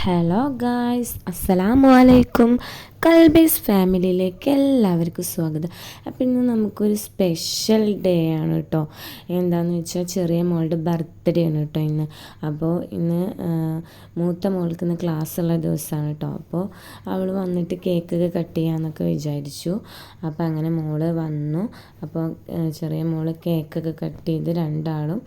Hello guys, അസ്സലാമു അലൈക്കും. കൽബീസ് ഫാമിലിയിലേക്ക് എല്ലാവർക്കും സ്വാഗതം. അപ്പോൾ ഇന്ന് നമുക്കൊരു സ്പെഷ്യൽ ഡേ ആണ് കേട്ടോ. എന്താണെന്ന് വെച്ചാൽ ചെറിയ മോളുടെ ബർത്ത്ഡേ ആണ് കേട്ടോ ഇന്ന്. അപ്പോൾ ഇന്ന് മൂത്ത മോൾക്ക് ഇന്ന് ക്ലാസ്സുള്ള ദിവസമാണ് കേട്ടോ. അപ്പോൾ അവൾ വന്നിട്ട് കേക്കൊക്കെ കട്ട് ചെയ്യാമെന്നൊക്കെ വിചാരിച്ചു. അപ്പോൾ അങ്ങനെ മോള് വന്നു. അപ്പോൾ ചെറിയ മോള് കേക്കൊക്കെ കട്ട് ചെയ്ത് രണ്ടാളും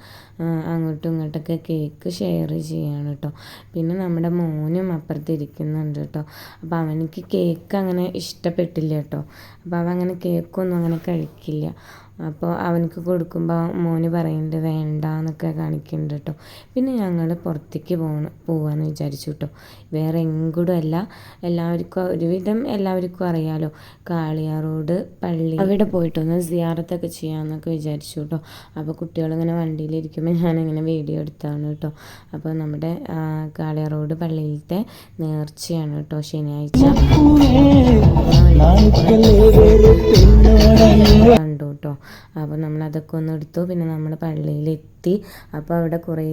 അങ്ങോട്ടും ഇങ്ങോട്ടൊക്കെ കേക്ക് ഷെയർ ചെയ്യാണ് കേട്ടോ. പിന്നെ നമ്മുടെ മോനും അപ്പുറത്തിരിക്കുന്നുണ്ട് കേട്ടോ. അപ്പോൾ അവനിക്ക് കേക്ക് അങ്ങനെ ഇഷ്ടപ്പെട്ടില്ല കേട്ടോ. അപ്പോൾ അവൻ അങ്ങനെ കേക്കൊന്നും അങ്ങനെ കഴിക്കില്ല. അപ്പോൾ അവനക്ക് കൊടുക്കുമ്പോൾ മോന് പറയുന്നുണ്ട് വേണ്ട എന്നൊക്കെ കാണിക്കുന്നുണ്ട് കേട്ടോ. പിന്നെ ഞങ്ങൾ പുറത്തേക്ക് പോകാമെന്ന് വിചാരിച്ചു കേട്ടോ. വേറെ എങ്ങോട്ടും അല്ല, ഒരുവിധം എല്ലാവർക്കും അറിയാലോ, കാളിയാറോഡ് പള്ളി അവിടെ പോയിട്ടൊന്ന് സിയാറത്തൊക്കെ ചെയ്യാമെന്നൊക്കെ വിചാരിച്ചു കേട്ടോ. അപ്പോൾ കുട്ടികളിങ്ങനെ വണ്ടിയിലിരിക്കുമ്പോൾ ഞാനിങ്ങനെ വീഡിയോ എടുത്താണ് കേട്ടോ. അപ്പോൾ നമ്മുടെ കാളിയാറോഡ് പള്ളിയിലത്തെ നേർച്ചയാണ് കേട്ടോ, ശനിയാഴ്ച കണ്ടു കേട്ടോ. അപ്പോൾ നമ്മളതൊക്കെ ഒന്ന് എടുത്തു. പിന്നെ നമ്മൾ പള്ളിയിലെത്തി. അപ്പോൾ അവിടെ കുറേ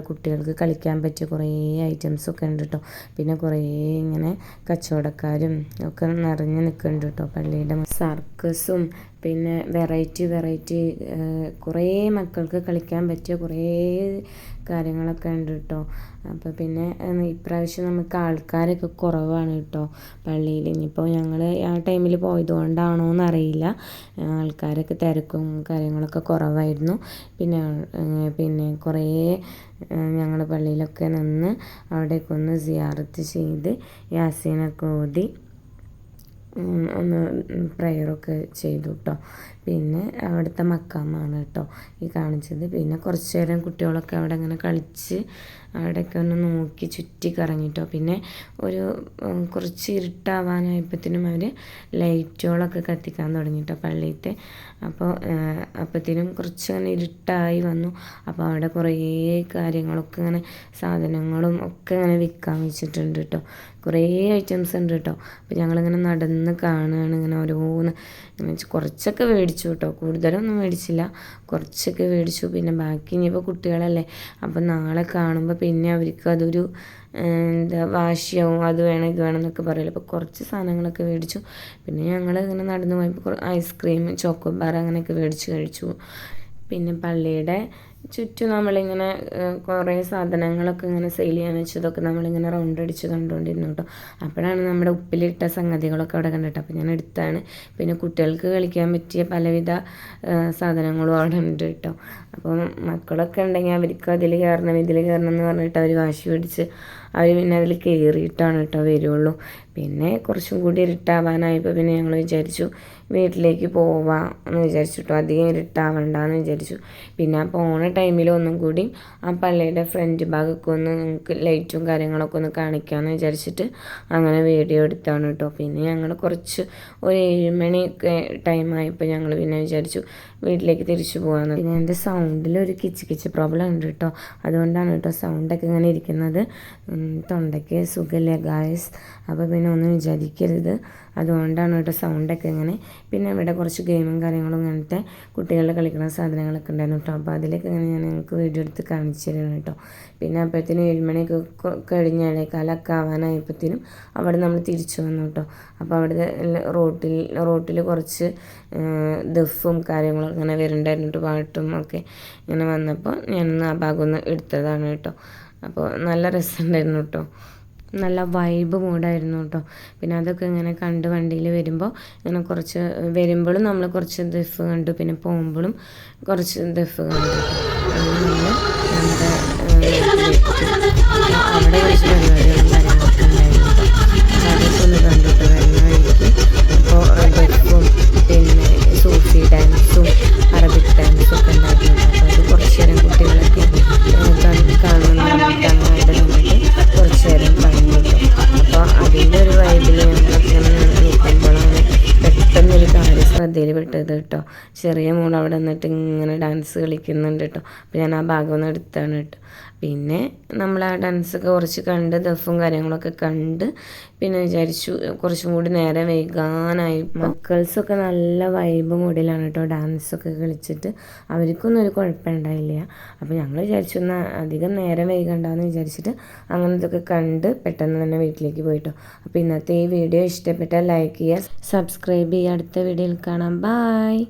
കുട്ടികൾക്ക് കളിക്കാൻ പറ്റിയ കുറേ ഐറ്റംസൊക്കെ ഉണ്ട് കേട്ടോ. പിന്നെ കുറേ ഇങ്ങനെ കച്ചവടക്കാരും ഒക്കെ നിറഞ്ഞ് നിൽക്കുന്നുണ്ട് കേട്ടോ. പള്ളിയുടെ സർക്കസും പിന്നെ വെറൈറ്റി കുറേ മക്കൾക്ക് കളിക്കാൻ പറ്റിയ കുറേ കാര്യങ്ങളൊക്കെ ഉണ്ട് കേട്ടോ. അപ്പോൾ പിന്നെ ഇപ്രാവശ്യം നമുക്ക് ആൾക്കാരൊക്കെ കുറവാണ് കേട്ടോ പള്ളിയിൽ. ഇനിയിപ്പോൾ ഞങ്ങൾ ആ ടൈമിൽ പോയതുകൊണ്ടാണോ എന്നറിയില്ല, ആൾക്കാരൊക്കെ തിരക്കും കാര്യങ്ങളൊക്കെ കുറവായിരുന്നു. പിന്നെ കുറേ ഞങ്ങൾ പള്ളിയിലൊക്കെ നിന്ന് അവിടേക്ക് ഒന്ന് സിയാറത്ത് ചെയ്ത് യാസീനൊക്കെ ഓതി ഒന്ന് പ്രയറൊക്കെ ചെയ്തു കേട്ടോ. പിന്നെ അവിടുത്തെ മക്കാമാണ് കേട്ടോ ഈ കാണിച്ചത്. പിന്നെ കുറച്ച് നേരം കുട്ടികളൊക്കെ അവിടെ ഇങ്ങനെ കളിച്ച് അവിടെയൊക്കെ ഒന്ന് നോക്കി ചുറ്റി കറങ്ങിട്ടോ. പിന്നെ കുറച്ച് ഇരുട്ടാവാനായപ്പോഴത്തേനും അവർ ലൈറ്റുകളൊക്കെ കത്തിക്കാൻ തുടങ്ങിട്ടോ പള്ളിയിലത്തെ. അപ്പോഴത്തേനും കുറച്ച് അങ്ങനെ ഇരുട്ടായി വന്നു. അപ്പോൾ അവിടെ കുറേ കാര്യങ്ങളൊക്കെ ഇങ്ങനെ സാധനങ്ങളും ഒക്കെ ഇങ്ങനെ വിൽക്കാൻ വെച്ചിട്ടുണ്ട് കേട്ടോ. കുറേ ഐറ്റംസ് ഉണ്ട് കേട്ടോ. അപ്പോൾ ഞങ്ങളിങ്ങനെ നടന്ന് കാണുകയാണ്, ഇങ്ങനെ ഓരോന്ന് കുറച്ചൊക്കെ മേടിച്ചു കേട്ടോ. കൂടുതലൊന്നും മേടിച്ചില്ല, കുറച്ചൊക്കെ മേടിച്ചു. പിന്നെ ബാക്കി ഇനിയിപ്പോൾ കുട്ടികളല്ലേ, അപ്പം നാളെ കാണുമ്പോൾ പിന്നെ അവർക്ക് അതൊരു വാശിയാവും, അത് വേണം ഇത് വേണം എന്നൊക്കെ പറയില്ല. അപ്പോൾ കുറച്ച് സാധനങ്ങളൊക്കെ മേടിച്ചു. പിന്നെ ഞങ്ങൾ ഇങ്ങനെ നടന്നു പോയപ്പോൾ ഐസ്ക്രീം, ചോക്കോബാർ അങ്ങനെയൊക്കെ മേടിച്ച് കഴിച്ചു. പിന്നെ പള്ളിയുടെ ചുറ്റും നമ്മളിങ്ങനെ കുറേ സാധനങ്ങളൊക്കെ ഇങ്ങനെ സെയിൽ ചെയ്യാൻ വെച്ചതൊക്കെ നമ്മളിങ്ങനെ റൗണ്ട് അടിച്ച് കണ്ടുകൊണ്ടിരുന്നു കേട്ടോ. അപ്പോഴാണ് നമ്മുടെ ഉപ്പിലിട്ട സംഗതികളൊക്കെ അവിടെ കണ്ടിട്ട് അപ്പോൾ ഞാൻ എടുത്താണ്. പിന്നെ കുട്ടികൾക്ക് കളിക്കാൻ പറ്റിയ പലവിധ സാധനങ്ങളും അവിടെ ഉണ്ട് കേട്ടോ. അപ്പോൾ മക്കളൊക്കെ ഉണ്ടെങ്കിൽ അവർക്ക് ഇതിൽ കയറണം എന്ന് പറഞ്ഞിട്ട് അവർ വാശി പിടിച്ച് അവർ പിന്നെ അതിൽ കയറിയിട്ടാണ് കേട്ടോ വരുള്ളൂ. പിന്നെ കുറച്ചും കൂടി ഇരുട്ടാവാനായപ്പോൾ പിന്നെ ഞങ്ങൾ വിചാരിച്ചു വീട്ടിലേക്ക് പോവാം എന്ന് വിചാരിച്ചു കേട്ടോ. അധികം ഇരുട്ടാവണ്ടെന്ന് വിചാരിച്ചു. പിന്നെ ആ പോണ ടൈമിൽ ഒന്നും കൂടി ആ പള്ളിയുടെ ഫ്രണ്ട് ഭാഗമൊക്കെ ഒന്ന് നമുക്ക് ലൈറ്റും കാര്യങ്ങളൊക്കെ ഒന്ന് കാണിക്കാമെന്ന് വിചാരിച്ചിട്ട് അങ്ങനെ വീഡിയോ എടുത്താണ് കേട്ടോ. പിന്നെ ഞങ്ങൾ ഒരു 7 മണിയൊക്കെ ടൈമായപ്പോൾ ഞങ്ങൾ പിന്നെ വിചാരിച്ചു വീട്ടിലേക്ക് തിരിച്ചു പോകാമെന്ന്. പിന്നെ എൻ്റെ സൗണ്ടിൽ ഒരു കിച്ച് പ്രോബ്ലം ഉണ്ട് കേട്ടോ. അതുകൊണ്ടാണ് കേട്ടോ സൗണ്ടൊക്കെ ഇങ്ങനെ ഇരിക്കുന്നത്. തൊണ്ടയ്ക്ക് സുഖമില്ല ഗായ്സ്. അപ്പോൾ പിന്നെ ഒന്നും വിചാരിക്കരുത്, അതുകൊണ്ടാണ് കേട്ടോ സൗണ്ടൊക്കെ ഇങ്ങനെ. പിന്നെ ഇവിടെ കുറച്ച് ഗെയിമും കാര്യങ്ങളും ഇങ്ങനത്തെ കുട്ടികളുടെ കളിക്കുന്ന സാധനങ്ങളൊക്കെ ഉണ്ടായിരുന്നു കേട്ടോ. അപ്പോൾ അതിലൊക്കെ ഇങ്ങനെ ഞാൻ നിങ്ങൾക്ക് വീഡിയോ എടുത്ത് കാണിച്ചു തരുന്നു കേട്ടോ. പിന്നെ അപ്പോഴത്തേനും 7 മണിയൊക്കെ കഴിഞ്ഞാലേ കാലൊക്കെ ആവാനായപ്പോഴത്തേനും അവിടെ നമ്മൾ തിരിച്ചു വന്നു കേട്ടോ. അപ്പോൾ അവിടെ റോട്ടിൽ കുറച്ച് ദഫും കാര്യങ്ങളും അങ്ങനെ വരുന്നുണ്ടായിരുന്നു കേട്ടോ, പാട്ടും ഒക്കെ ഇങ്ങനെ വന്നപ്പോൾ ഞാനൊന്ന് ആ ഭാഗം ഒന്ന് എടുത്തതാണ് കേട്ടോ. അപ്പോൾ നല്ല രസമുണ്ടായിരുന്നു കേട്ടോ, നല്ല വൈബ് മൂഡായിരുന്നു കേട്ടോ. പിന്നെ അതൊക്കെ ഇങ്ങനെ കണ്ട് വണ്ടിയിൽ വരുമ്പോഴും നമ്മൾ കുറച്ച് ദഫ് കണ്ടു. പിന്നെ പോകുമ്പോഴും കുറച്ച് ദഫ് കണ്ടു. അങ്ങനെ നമ്മുടെ അവിടെ കുറച്ച് പരിപാടികളും കാര്യങ്ങളൊക്കെ ഉണ്ടായിരുന്നു കേട്ടോ. അപ്പോൾ അതൊക്കെ ഒന്ന് കണ്ടിട്ട് വരുന്ന വഴിക്ക് അപ്പോൾ ദഫും പിന്നെ സൂഫി ഡാൻസും അറബിക് ഡാൻസും ഒക്കെ ഉണ്ടായിരുന്നു കേട്ടോ. അപ്പോൾ അത് കുറച്ച് നേരം കുട്ടികളൊക്കെ കാണുന്നുണ്ട്, അങ്ങനെ നിന്നിട്ട് കുറച്ച് നേരം പറഞ്ഞു കേട്ടോ. അപ്പോൾ അതിൻ്റെ ഒരു വൈബിൽ ഞങ്ങളൊക്കെ നിൽക്കുമ്പോഴാണ് പെട്ടെന്നൊരു കാര്യം ശ്രദ്ധയിൽ പെട്ടത് കേട്ടോ. ചെറിയ മോൾ അവിടെ നിന്നിട്ട് ഇങ്ങനെ ഡാൻസ് കളിക്കുന്നുണ്ട് കേട്ടോ. അപ്പോൾ ഞാൻ ആ ഭാഗം ഒന്ന് എടുത്താണ് കേട്ടോ. പിന്നെ നമ്മൾ ആ ഡാൻസൊക്കെ കുറച്ച് കണ്ട് ദഫും കാര്യങ്ങളൊക്കെ കണ്ട് പിന്നെ വിചാരിച്ചു കുറച്ചും കൂടി നേരം വൈകാനായി. മക്കൾസൊക്കെ നല്ല വൈബ് മൂഡിലാണ് കേട്ടോ ഡാൻസൊക്കെ കളിച്ചിട്ട്. അവർക്കൊന്നും ഒരു കുഴപ്പമുണ്ടായില്ല. അപ്പോൾ ഞങ്ങൾ വിചാരിച്ചു എന്നാൽ അധികം നേരം വൈകണ്ടെന്ന് വിചാരിച്ചിട്ട് അങ്ങനെ ഇതൊക്കെ കണ്ട് പെട്ടെന്ന് തന്നെ വീട്ടിലേക്ക് പോയിട്ടോ. അപ്പോൾ ഇന്നത്തെ ഈ വീഡിയോ ഇഷ്ടപ്പെട്ടാൽ ലൈക്ക് ചെയ്യുക, സബ്സ്ക്രൈബ് ചെയ്യുക. അടുത്ത വീഡിയോയിൽ കാണാം. ബായ്.